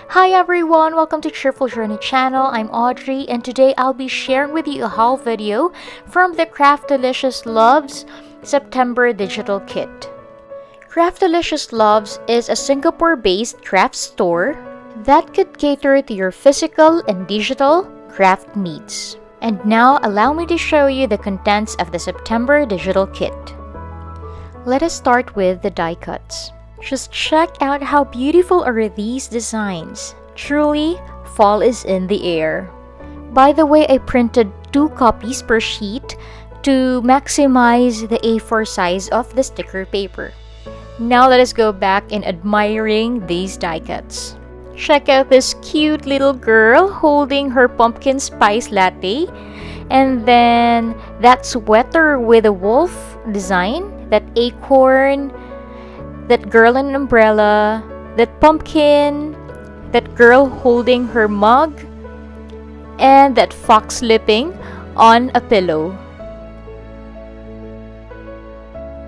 Hi everyone, welcome to Cheerful Journey channel. I'm Audrey and today I'll be sharing with you a haul video from the Craftieliciousloves September digital kit. Craftieliciousloves is a Singapore-based craft store that could cater to your physical and digital craft needs. And now allow me to show you the contents of the September digital kit. Let us start with the die cuts. Just check out how beautiful are these designs. Truly, fall is in the air. By the way, I printed 2 copies per sheet to maximize the A4 size of the sticker paper. Now let us go back in admiring these die cuts. Check out this cute little girl holding her pumpkin spice latte, and then that sweater with a wolf design, that acorn, that girl in an umbrella, that pumpkin, that girl holding her mug, and that fox sleeping on a pillow.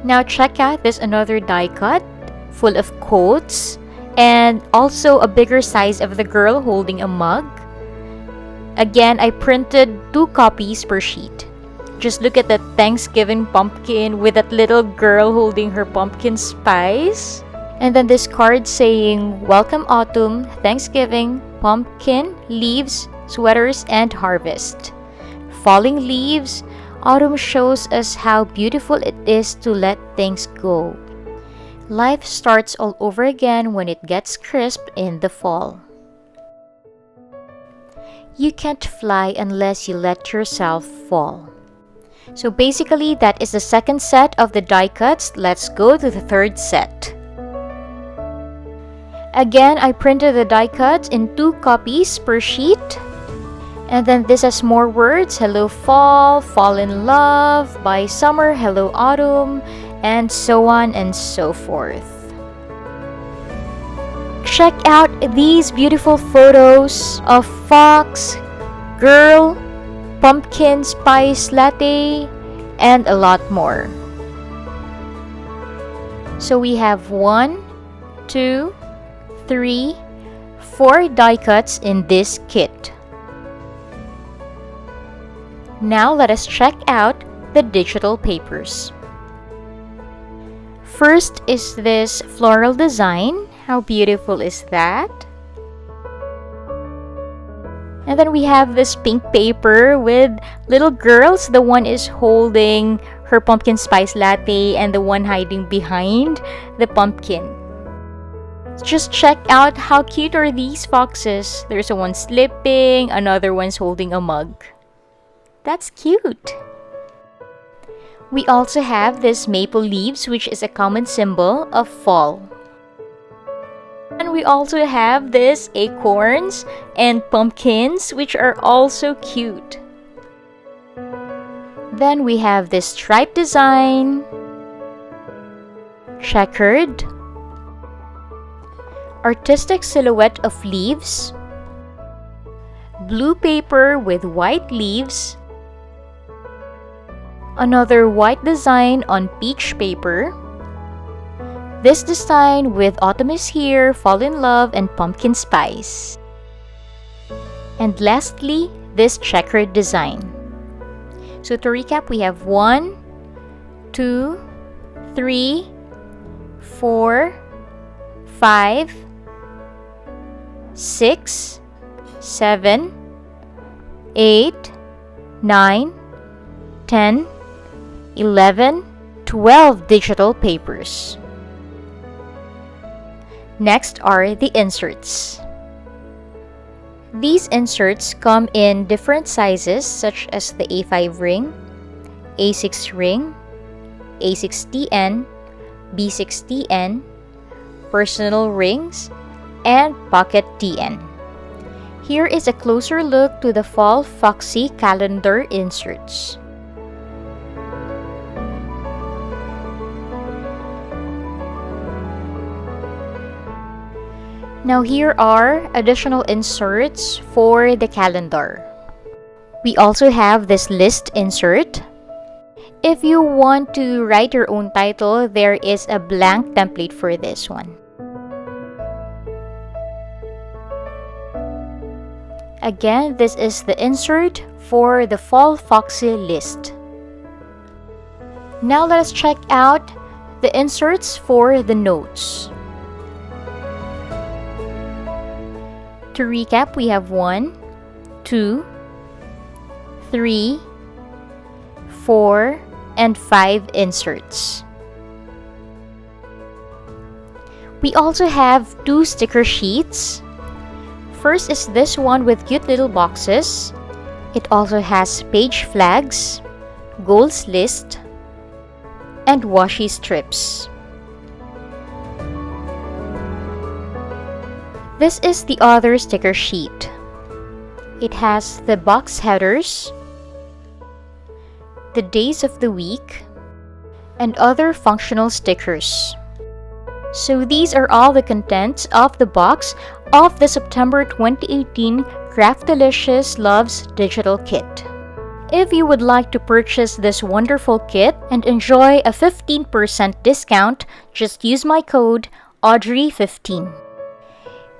Now check out this another die cut full of quotes and also a bigger size of the girl holding a mug. Again, I printed 2 copies per sheet. Just look at that Thanksgiving pumpkin with that little girl holding her pumpkin spice. And then this card saying, Welcome Autumn, Thanksgiving, Pumpkin, Leaves, Sweaters, and Harvest. Falling leaves, autumn shows us how beautiful it is to let things go. Life starts all over again when it gets crisp in the fall. You can't fly unless you let yourself fall. So basically, that is the second set of the die cuts. Let's go to the third set. Again, I printed the die cuts in 2 copies per sheet. And then this has more words. Hello fall, fall in love, bye summer, hello autumn, and so on and so forth. Check out these beautiful photos of fox, girl, pumpkin spice latte, and a lot more. So we have 1, 2, 3, 4 die cuts in this kit. Now let us check out the digital papers. First is this floral design. How beautiful is that? And then we have this pink paper with little girls. The one is holding her pumpkin spice latte and the one hiding behind the pumpkin. Just check out how cute are these foxes. There's a one sleeping, another one's holding a mug. That's cute. We also have this maple leaves, which is a common symbol of fall. And we also have this acorns and pumpkins, which are also cute. Then we have this stripe design, checkered, artistic silhouette of leaves, blue paper with white leaves, another white design on peach paper, this design with autumn is here, fall in love, and pumpkin spice. And lastly, this checkered design. So to recap, we have 1, 2, 3, 4, 5, 6, 7, 8, 9, 10, 11, 12 digital papers. Next are the inserts. These inserts come in different sizes such as the A5 ring, A6 ring, A6TN, B6TN, personal rings, and pocket TN. Here is a closer look to the Fall Foxy calendar inserts. Now here are additional inserts for the calendar. We also have this list insert. If you want to write your own title, there is a blank template for this one. Again, this is the insert for the Fall Foxy list. Now let us check out the inserts for the notes. To recap, we have 1, 2, 3, 4, and 5 inserts. We also have 2 sticker sheets. First is this one with cute little boxes. It also has page flags, goals list, and washi strips. This is the other sticker sheet. It has the box headers, the days of the week, and other functional stickers. So these are all the contents of the box of the September 2018 Craftieliciousloves digital kit. If you would like to purchase this wonderful kit and enjoy a 15% discount, just use my code Audrey15.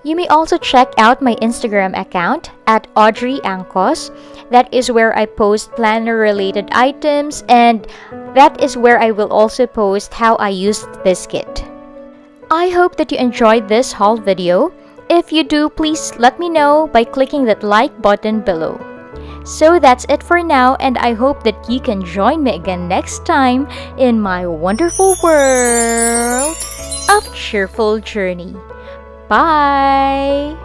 You may also check out my Instagram account at AudreyAncos. That is where I post planner-related items, and that is where I will also post how I used this kit. I hope that you enjoyed this haul video. If you do, please let me know by clicking that like button below. So that's it for now, and I hope that you can join me again next time in my wonderful world of cheerful journey. Bye!